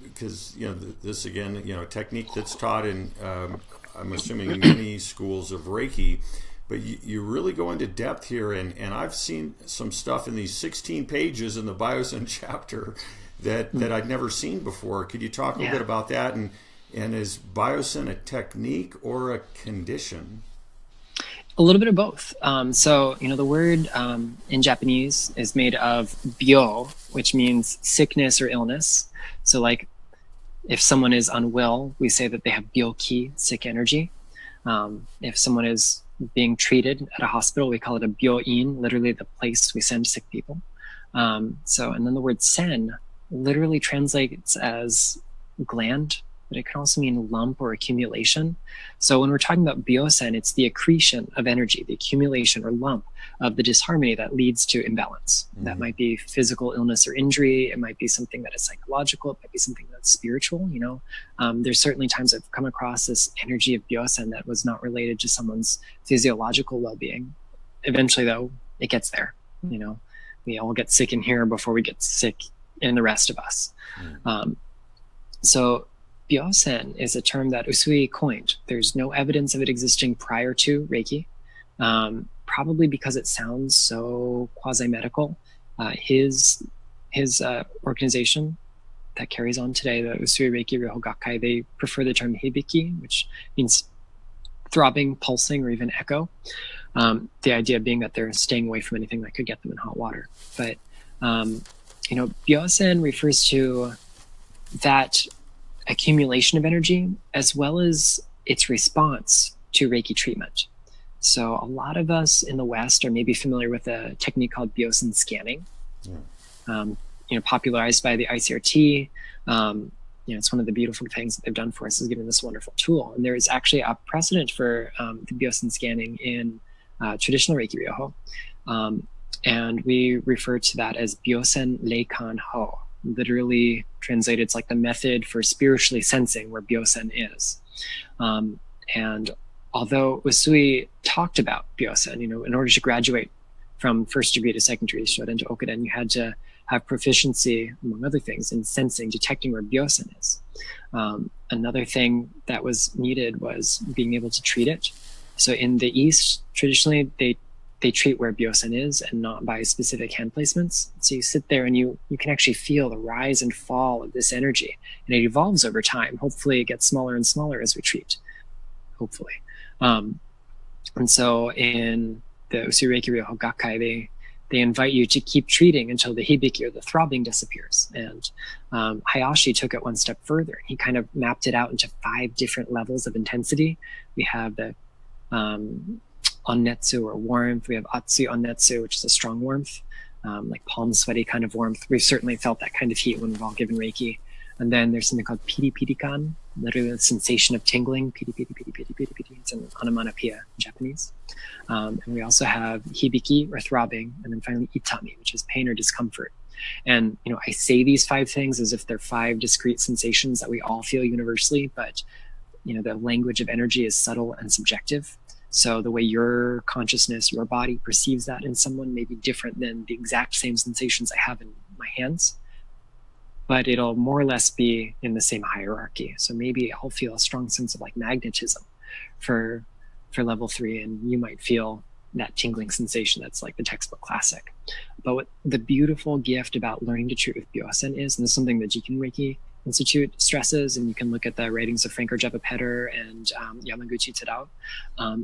because this again, a technique that's taught in I'm assuming many schools of Reiki, but you really go into depth here, and I've seen some stuff in these 16 pages in the Biosen chapter that I'd never seen before. Could you talk a little bit about that, and is Biosen a technique or a condition? A little bit of both. So the word in Japanese is made of bio, which means sickness or illness. So like if someone is unwell, we say that they have byoki, sick energy. If someone is being treated at a hospital, we call it a byoin, literally the place we send sick people. And then the word sen literally translates as gland, but it can also mean lump or accumulation. So when we're talking about biosen, it's the accretion of energy, the accumulation or lump of the disharmony that leads to imbalance. That might be physical illness or injury. It might be something that is psychological. It might be something that's spiritual. There's certainly times I've come across this energy of biosen that was not related to someone's physiological well-being. Eventually, though, it gets there. We all get sick in here before we get sick in the rest of us. So biosen is a term that Usui coined. There's no evidence of it existing prior to Reiki, probably because it sounds so quasi-medical. His organization that carries on today, the Usui Reiki Ryoho Gakkai, they prefer the term hibiki, which means throbbing, pulsing, or even echo. The idea being that they're staying away from anything that could get them in hot water. But Byosen refers to that accumulation of energy as well as its response to Reiki treatment. So a lot of us in the West are maybe familiar with a technique called Byosen scanning, popularized by the ICRT. It's one of the beautiful things that they've done for us is giving this wonderful tool. And there is actually a precedent for the Byosen scanning in traditional Reiki Ryoho. And we refer to that as Byosen Leikan Ho. Literally translated, it's like the method for spiritually sensing where Byosen is. And although Usui talked about Byosen, in order to graduate from first degree to second degree Shoden to Okuden, you had to have proficiency, among other things, in sensing, detecting where Byosen is. Another thing that was needed was being able to treat it. So in the East, traditionally, they treat where Byosen is and not by specific hand placements. So you sit there and you can actually feel the rise and fall of this energy. And it evolves over time. Hopefully it gets smaller and smaller as we treat. Hopefully. And so in the Usui Reiki Ryoho Gakkai, they invite you to keep treating until the hibiki or the throbbing disappears. And Hayashi took it one step further. He kind of mapped it out into 5 different levels of intensity. We have the onnetsu or warmth. We have atsui onnetsu, which is a strong warmth, like palm sweaty kind of warmth. We've certainly felt that kind of heat when we've all given Reiki. And then there's something called piri-piri-kan, literally the sensation of tingling. Piri-piri-piri-piri-piri. It's an onomatopoeia in Japanese. And we also have hibiki or throbbing, and then finally itami, which is pain or discomfort. And, I say these 5 things as if they're 5 discrete sensations that we all feel universally, but, the language of energy is subtle and subjective. So the way your consciousness, your body perceives that in someone may be different than the exact same sensations I have in my hands, but it'll more or less be in the same hierarchy. So maybe I'll feel a strong sense of like magnetism for level 3, and you might feel that tingling sensation that's like the textbook classic. But what the beautiful gift about learning to treat with Byosen is, and this is something the Jikiden Reiki Institute stresses, and you can look at the writings of Franco Jeppa-Petter and Yamaguchi Tadao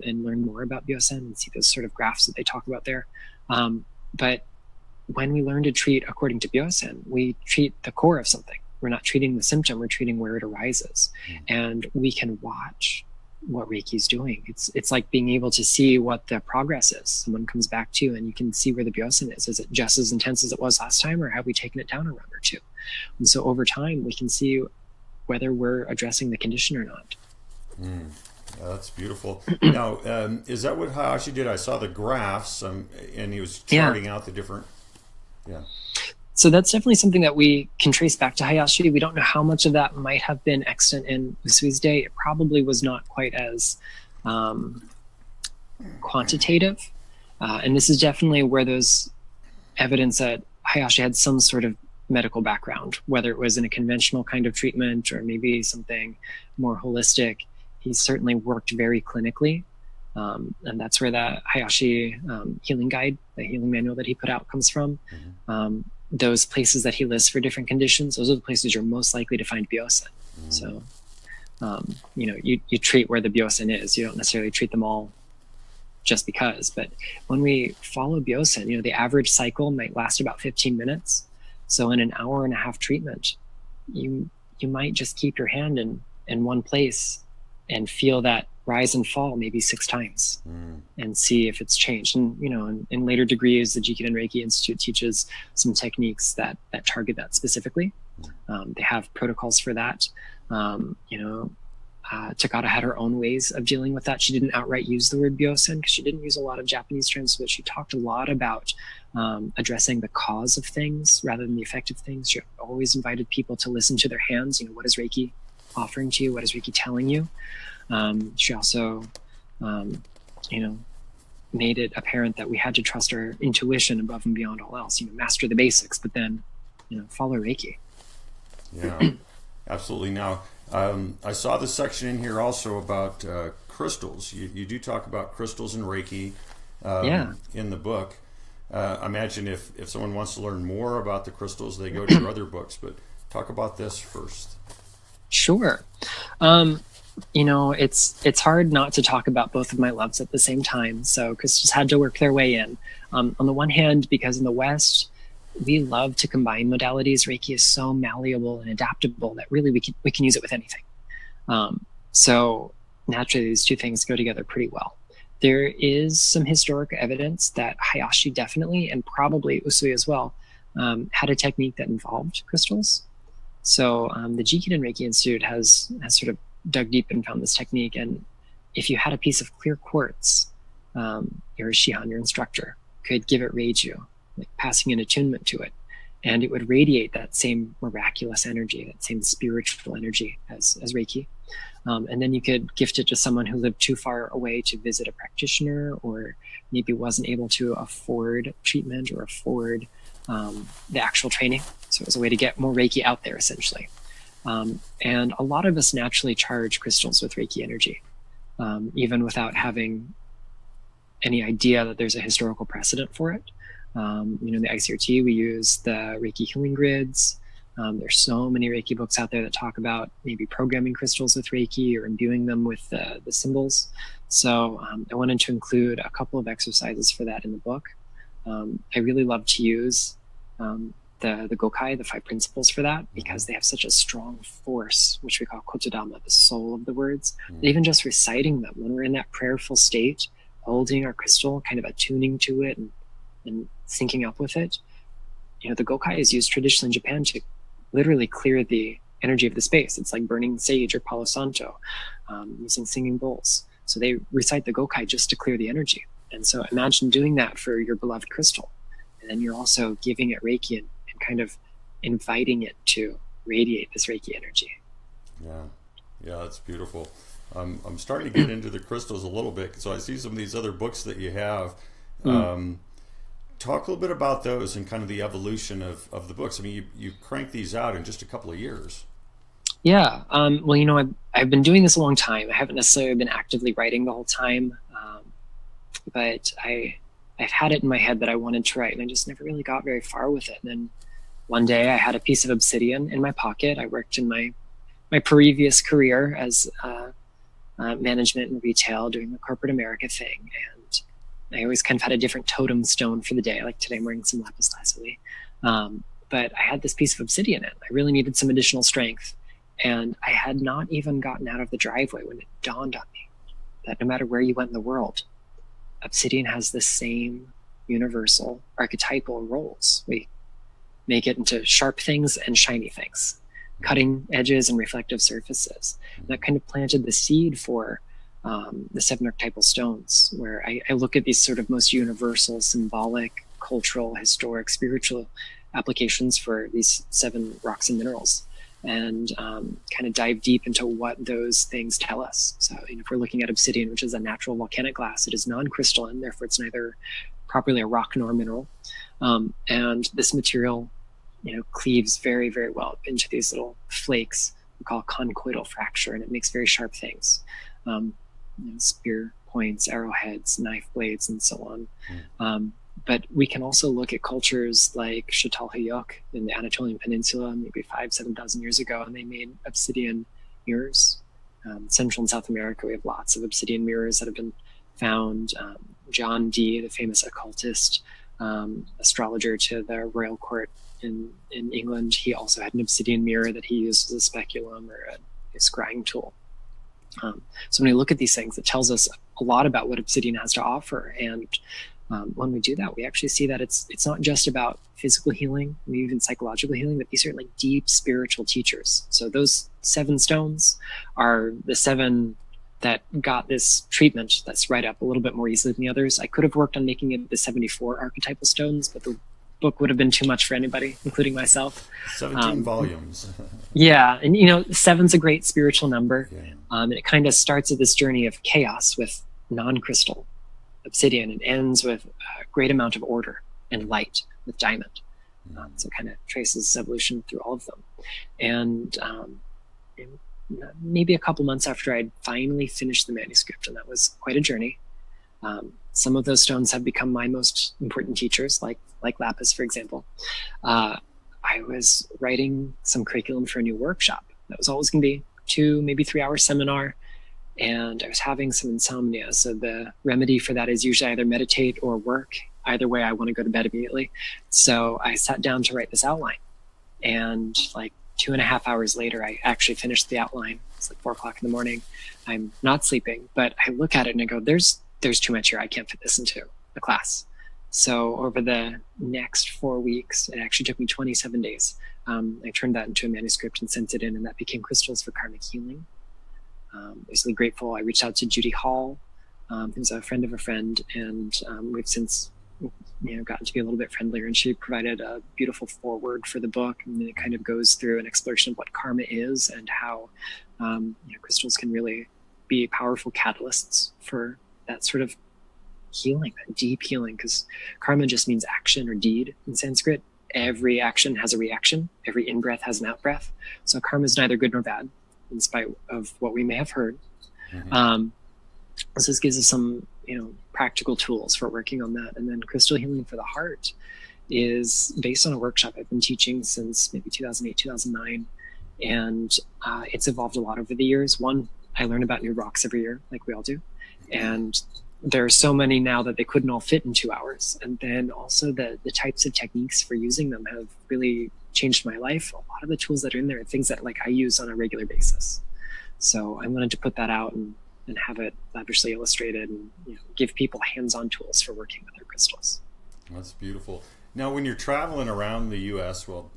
and learn more about Byosen and see those sort of graphs that they talk about there. But when we learn to treat according to Byosen, we treat the core of something. We're not treating the symptom, we're treating where it arises. And we can watch what Reiki's doing. It's like being able to see what the progress is. Someone comes back to you and you can see where the Byosen is. Is it just as intense as it was last time, or have we taken it down a run or 2? And so over time, we can see whether we're addressing the condition or not. Yeah, that's beautiful. Now, is that what Hayashi did? I saw the graphs, and he was charting out the different... Yeah. So that's definitely something that we can trace back to Hayashi. We don't know how much of that might have been extant in Usui's day. It probably was not quite as quantitative. And this is definitely where there's evidence that Hayashi had some sort of medical background, whether it was in a conventional kind of treatment or maybe something more holistic. He certainly worked very clinically. And that's where the Hayashi healing guide, the healing manual that he put out, comes from. Those places that he lists for different conditions, those are the places you're most likely to find Byosen. So, you treat where the Byosen is. You don't necessarily treat them all just because. But when we follow Byosen, the average cycle might last about 15 minutes. So in an hour and a half treatment, you might just keep your hand in one place and feel that rise and fall maybe 6 times and see if it's changed. And, in later degrees, the Jikiden Reiki Institute teaches some techniques that target that specifically. They have protocols for that. Takata had her own ways of dealing with that. She didn't outright use the word Byosen because she didn't use a lot of Japanese terms, but she talked a lot about addressing the cause of things rather than the effect of things. She always invited people to listen to their hands. What is Reiki offering to you? What is Reiki telling you? She also, made it apparent that we had to trust our intuition above and beyond all else. Master the basics, but then, follow Reiki. Yeah, absolutely. Now, I saw the section in here also about crystals. You do talk about crystals and Reiki in the book. I imagine if someone wants to learn more about the crystals, they go to your other books. But talk about this first. Sure. It's hard not to talk about both of my loves at the same time. So crystals had to work their way in. On the one hand, because in the West, we love to combine modalities. Reiki is so malleable and adaptable that really we can use it with anything. So naturally, these two things go together pretty well. There is some historic evidence that Hayashi definitely, and probably Usui as well, had a technique that involved crystals. So the Jikiden Reiki Institute has sort of dug deep and found this technique. And if you had a piece of clear quartz, your Shihan, your instructor, could give it Reiju, like passing an attunement to it, and it would radiate that same miraculous energy, that same spiritual energy as Reiki. And then you could gift it to someone who lived too far away to visit a practitioner, or maybe wasn't able to afford treatment or afford the actual training. So it was a way to get more Reiki out there, essentially. And a lot of us naturally charge crystals with Reiki energy, even without having any idea that there's a historical precedent for it. In the ICRT, we use the Reiki healing grids. There's so many Reiki books out there that talk about maybe programming crystals with Reiki or imbuing them with the symbols. So I wanted to include a couple of exercises for that in the book. I really love to use the Gokai, the 5 principles for that, because they have such a strong force, which we call Kotodama, the soul of the words. Even just reciting them when we're in that prayerful state, holding our crystal, kind of attuning to it and syncing up with it. The Gokai is used traditionally in Japan to literally clear the energy of the space. It's like burning sage or Palo Santo, using singing bowls. So they recite the Gokai just to clear the energy. And so imagine doing that for your beloved crystal. And then you're also giving it Reiki and kind of inviting it to radiate this Reiki energy. Yeah, that's beautiful. I'm starting to get into the crystals a little bit. So I see some of these other books that you have. Talk a little bit about those and kind of the evolution of the books. I mean, you cranked these out in just a couple of years. Yeah. Well, I've been doing this a long time. I haven't necessarily been actively writing the whole time, but I've had it in my head that I wanted to write, and I just never really got very far with it. And then one day I had a piece of obsidian in my pocket. I worked in my previous career as management and retail, doing the corporate America thing, and I always kind of had a different totem stone for the day. Like today I'm wearing some lapis lazuli. But I had this piece of obsidian in. I really needed some additional strength. And I had not even gotten out of the driveway when it dawned on me that no matter where you went in the world, obsidian has the same universal archetypal roles. We make it into sharp things and shiny things, cutting edges and reflective surfaces. And that kind of planted the seed for the 7 archetypal stones, where I look at these sort of most universal, symbolic, cultural, historic, spiritual applications for these 7 rocks and minerals, and kind of dive deep into what those things tell us. So if we're looking at obsidian, which is a natural volcanic glass, it is non-crystalline, therefore it's neither properly a rock nor a mineral. And this material, cleaves very, very well into these little flakes we call conchoidal fracture, and it makes very sharp things. Spear points, arrowheads, knife blades, and so on. But we can also look at cultures like Çatalhöyük in the Anatolian Peninsula, maybe 5,000-7,000 years ago, and they made obsidian mirrors. Central and South America, we have lots of obsidian mirrors that have been found. John Dee, the famous occultist, astrologer to the royal court in England, he also had an obsidian mirror that he used as a speculum or a scrying tool. So when we look at these things, it tells us a lot about what obsidian has to offer. And when we do that, we actually see that it's not just about physical healing, maybe even psychological healing, but these are like deep spiritual teachers. So those 7 stones are the 7 that got this treatment that's right up a little bit more easily than the others. I could have worked on making it the 74 archetypal stones, but the book would have been too much for anybody, including myself. 17 volumes. Yeah, and 7's a great spiritual number. Yeah. And it kind of starts at this journey of chaos with non-crystal obsidian and ends with a great amount of order and light with diamond. So it kind of traces evolution through all of them. And maybe a couple months after I'd finally finished the manuscript, and that was quite a journey, some of those stones have become my most important teachers, like lapis, for example. I was writing some curriculum for a new workshop that was always going to be 2, maybe 3 hour seminar. and I was having some insomnia. So the remedy for that is usually either meditate or work. Either way, I want to go to bed immediately. So I sat down to write this outline, and like 2.5 hours later, I actually finished the outline. It's like 4 o'clock in the morning. I'm not sleeping, but I look at it and I go, there's too much here. I can't fit this into the class. So over the next 4 weeks, it actually took me 27 days. I turned that into a manuscript and sent it in, and that became Crystals for Karmic Healing. I'm really grateful. I reached out to Judy Hall, who's a friend of a friend, and we've since gotten to be a little bit friendlier, and she provided a beautiful foreword for the book, and it kind of goes through an exploration of what karma is and how crystals can really be powerful catalysts for that sort of healing, that deep healing, because karma just means action or deed in Sanskrit. Every action has a reaction. Every in-breath has an out-breath. So karma is neither good nor bad, in spite of what we may have heard. So this gives us some, practical tools for working on that. And then crystal healing for the heart is based on a workshop I've been teaching since maybe 2008, 2009. And it's evolved a lot over the years. One, I learn about new rocks every year, like we all do. And there are so many now that they couldn't all fit in 2 hours. And then also the types of techniques for using them have really changed my life. A lot of the tools that are in there are things that I use on a regular basis. So I wanted to put that out and have it lavishly illustrated and give people hands-on tools for working with their crystals. That's beautiful. Now, when you're traveling around the U.S., well,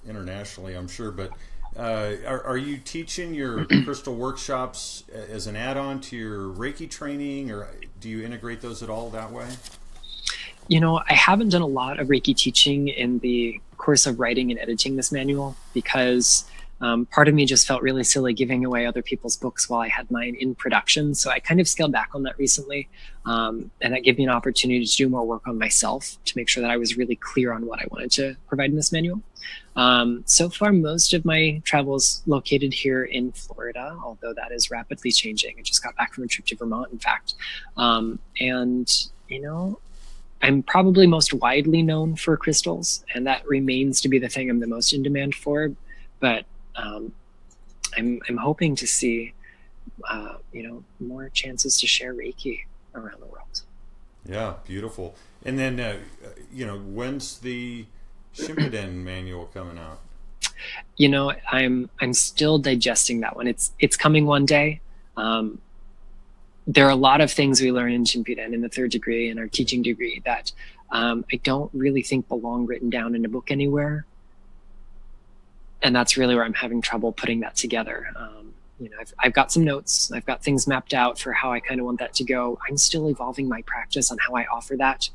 internationally, I'm sure, but are you teaching your crystal workshops as an add-on to your Reiki training, or do you integrate those at all that way? I haven't done a lot of Reiki teaching in the course of writing and editing this manual because part of me just felt really silly giving away other people's books while I had mine in production. So I kind of scaled back on that recently. And that gave me an opportunity to do more work on myself to make sure that I was really clear on what I wanted to provide in this manual. So far, most of my travel is located here in Florida, although that is rapidly changing. I just got back from a trip to Vermont, in fact. I'm probably most widely known for crystals, and that remains to be the thing I'm the most in demand for. But I'm hoping to see, more chances to share Reiki around the world. Yeah, beautiful. And then, when's the Jikiden manual coming out? I'm still digesting that one. It's coming one day. There are a lot of things we learn in Jikiden in the third degree and our teaching degree that I don't really think belong written down in a book anywhere. And that's really where I'm having trouble putting that together. I've got some notes. I've got things mapped out for how I kind of want that to go. I'm still evolving my practice on how I offer that.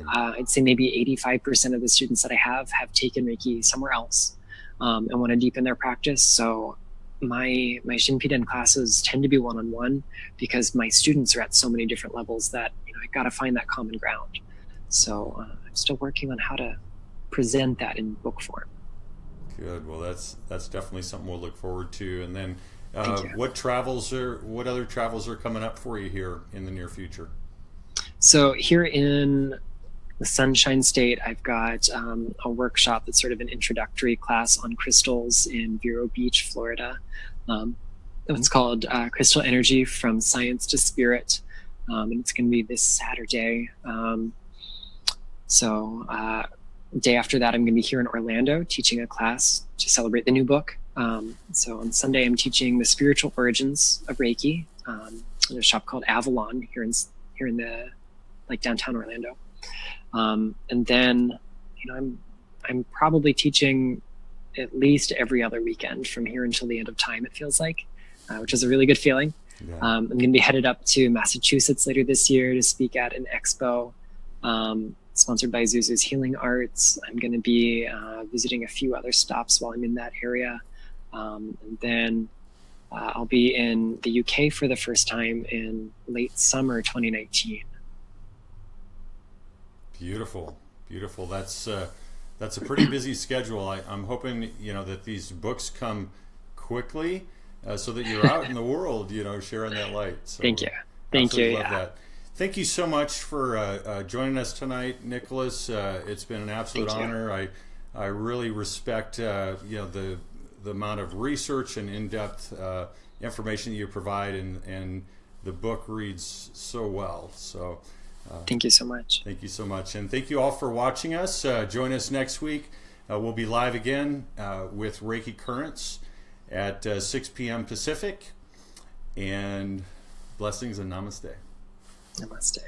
I'd say maybe 85% of the students that I have taken Reiki somewhere else and want to deepen their practice. So my Jikiden classes tend to be one-on-one because my students are at so many different levels that I got to find that common ground. So I'm still working on how to present that in book form. Good. Well, that's definitely something we'll look forward to. And then, what other travels are coming up for you here in the near future? So here in the Sunshine State, I've got a workshop that's sort of an introductory class on crystals in Vero Beach, Florida. It's called Crystal Energy from Science to Spirit, and it's going to be this Saturday. Day after that, I'm going to be here in Orlando teaching a class to celebrate the new book. So on Sunday, I'm teaching the spiritual origins of Reiki in a shop called Avalon here in the downtown Orlando. And then, I'm probably teaching at least every other weekend from here until the end of time, it feels like, which is a really good feeling. Yeah. I'm going to be headed up to Massachusetts later this year to speak at an expo sponsored by Zuzu's Healing Arts. I'm going to be visiting a few other stops while I'm in that area. And then I'll be in the UK for the first time in late summer 2019. Beautiful. That's a pretty busy schedule. I'm hoping that these books come quickly so that you're out in the world, sharing that light. So Thank you. Love that. Thank you so much for joining us tonight, Nicholas. It's been an absolute honor. I really respect the amount of research and in-depth information that you provide, and the book reads so well. So thank you so much. Thank you so much. And thank you all for watching us. Join us next week. We'll be live again with Reiki Currents at 6 p.m. Pacific. And blessings and namaste. Namaste.